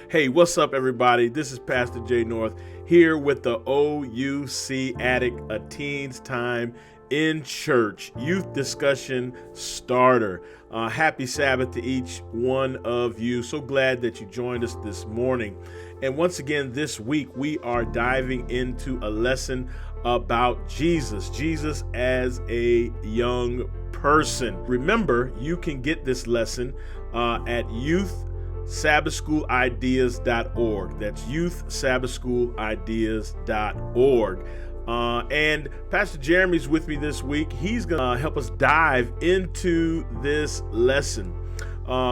Hey, what's up, everybody? This is Pastor Jay North here with the OUC Addict, a Teen's Time in Church Youth Discussion Starter. Happy Sabbath to each one of you. So glad that you joined us this morning. And once again, this week, we are diving into a lesson about Jesus as a young person. Remember, you can get this lesson at youthsabbathschoolideas.org. That's youthsabbathschoolideas.org. And Pastor Jeremy's with me this week. He's going to help us dive into this lesson.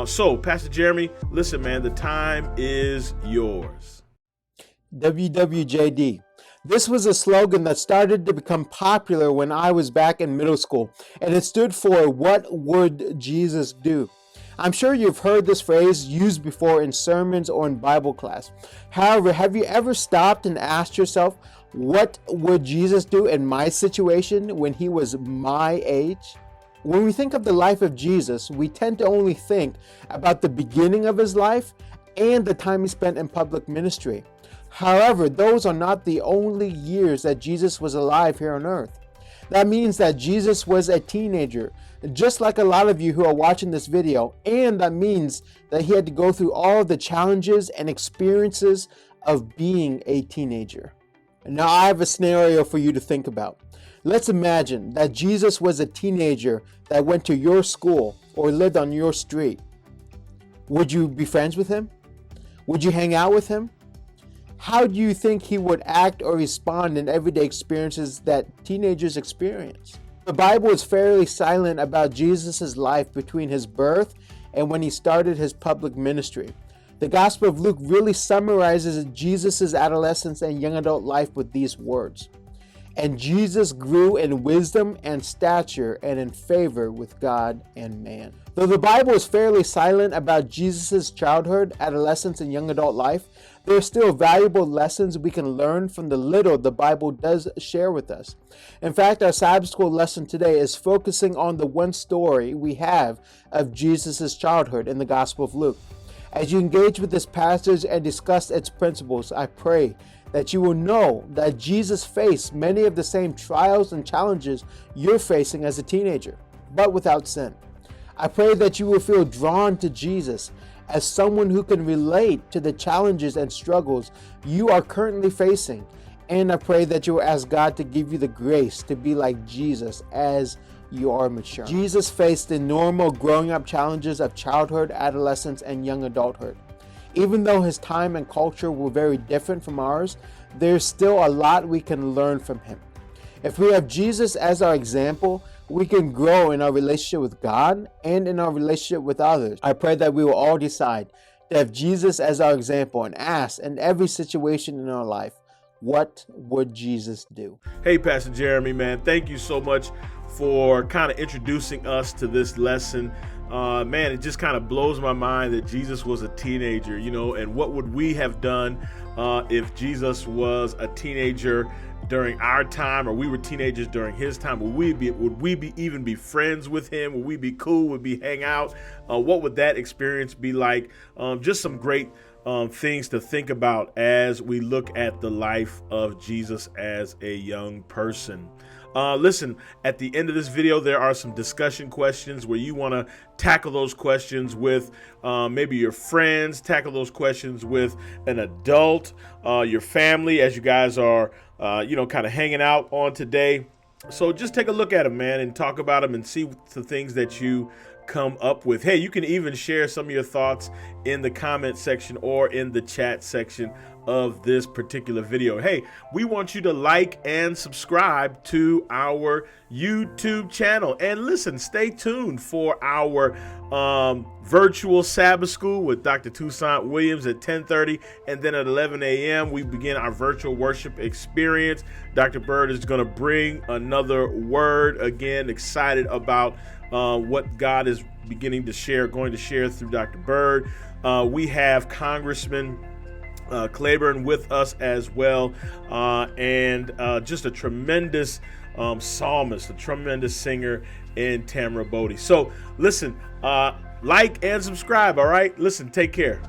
So, Pastor Jeremy, listen, man, the time is yours. WWJD. This was a slogan that started to become popular when I was back in middle school, and it stood for "What would Jesus do?" I'm sure you've heard this phrase used before in sermons or in Bible class. However, have you ever stopped and asked yourself, what would Jesus do in my situation when he was my age? When we think of the life of Jesus, we tend to only think about the beginning of his life and the time he spent in public ministry. However, those are not the only years that Jesus was alive here on earth. That means that Jesus was a teenager, just like a lot of you who are watching this video, and that means that he had to go through all of the challenges and experiences of being a teenager. Now, I have a scenario for you to think about. Let's imagine that Jesus was a teenager that went to your school or lived on your street. Would you be friends with him? Would you hang out with him? How do you think he would act or respond in everyday experiences that teenagers experience? The Bible is fairly silent about Jesus' life between his birth and when he started his public ministry. The Gospel of Luke really summarizes Jesus' adolescence and young adult life with these words. And Jesus grew in wisdom and stature and in favor with God and man. Though the Bible is fairly silent about Jesus' childhood, adolescence, and young adult life, there are still valuable lessons we can learn from the little the Bible does share with us. In fact, our Sabbath school lesson today is focusing on the one story we have of Jesus' childhood in the Gospel of Luke. As you engage with this passage and discuss its principles, I pray that you will know that Jesus faced many of the same trials and challenges you're facing as a teenager, but without sin. I pray that you will feel drawn to Jesus as someone who can relate to the challenges and struggles you are currently facing. And I pray that you will ask God to give you the grace to be like Jesus as you are mature. Jesus faced the normal growing up challenges of childhood, adolescence, and young adulthood. Even though his time and culture were very different from ours, there's still a lot we can learn from him. If we have Jesus as our example, we can grow in our relationship with God and in our relationship with others. I pray that we will all decide to have Jesus as our example and ask in every situation in our life, what would Jesus do? Hey, Pastor Jeremy, man, thank you so much for kind of introducing us to this lesson. Man, it just kind of blows my mind that Jesus was a teenager, and what would we have done if Jesus was a teenager during our time, or we were teenagers during his time? Would we even be friends with him? Would we be cool? Would we hang out? What would that experience be like? Just some great things to think about as we look at the life of Jesus as a young person. Listen, at the end of this video, there are some discussion questions where you want to tackle those questions with maybe your friends, tackle those questions with an adult, your family, as you guys are, kind of hanging out on today. So just take a look at them, man, and talk about them and see the things that you come up with. Hey, you can even share some of your thoughts in the comment section or in the chat section of this particular video. Hey, we want you to like and subscribe to our YouTube channel. And listen, stay tuned for our virtual Sabbath school with Dr. Toussaint Williams at 10:30. And then at 11 a.m., we begin our virtual worship experience. Dr. Bird is going to bring another word. Again, excited about what God is going to share through Dr. Bird. We have Congressman Claiborne with us as well, and just a tremendous psalmist, a tremendous singer in Tamara Bodie. So listen, like and subscribe, all right? Listen, take care.